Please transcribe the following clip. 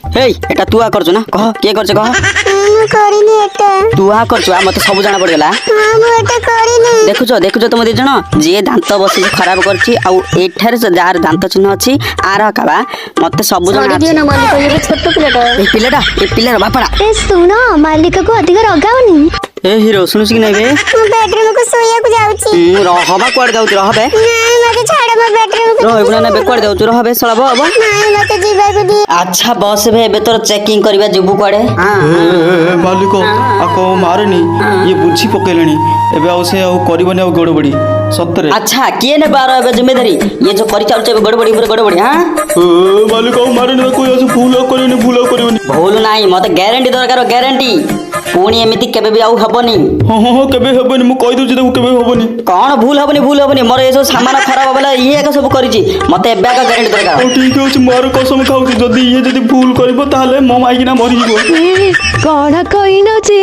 हेई एटा तू आ करछु ना कह के करछ कह ମୁଁ କରିନି ଏଟା। तू आ करछु आ मते सब जाना पड़ गेला ହଁ ମୁଁ ଏଟା କରିନି। देखुछ तुम दी जण जे दांत बसी खराब करछि आ एठारे जार दांत चिन्ह अछि आर काबा मते सब जाना ଛାଡି ଦିଅ ନା ମାଲିକ ଇଏ ଛୋଟ ପିଲାଟା। ए पिलार बापड़ा ଏ ଶୁଣ ମାଲିକ କୁ ଅଧିକ ରଗାଉନି। ए हीरो सुनुछि कि नै बे ମୁଁ ବେଡରୁम କୁ ଶୋଇବାକୁ ଯାଉଛି। रहबा कुआड जाउछ रहबे ନାଇଁ ମତେ ଛାଡ ମୋ ବେଡରୁम କୁ। रह एगुना ना बे कुआड जाउछ रहबे सळब अब ନାଇଁ ମତେ ଯିବାକୁ ଦିଅ। अच्छा बस बे एबे तोर चेकिंग करबा जिबु कुआडे मालिक आको मारनी ये बुझी पकेलेनी एबे आउ से आउ करबनी आउ गड़बड़ी सतरे अच्छा किए ने बारो एबे जिम्मेदारी ये जो करि चालछ एबे गड़बड़ी पर गड़बड़ी हां मालिक आउ मारनी कोई आसे भूल करबनी भूल नाही मते ग्यारंटी दरकार ग्यारंटी पुणी एमिति केबे भी आउ हबनी हाँ केबे हेबनी मु कहि दउछि केबे हेबनी कौन भूल हबनी मोर ये सब सामान खराब बेला ये एक सब करिछि मते एबे का ग्यारंटी दरकार ठीक अछि मार कसम खाउछि जदी ये जदी भूल करबो ताले मो माइकिना मरि जिवो कौन कहिन जे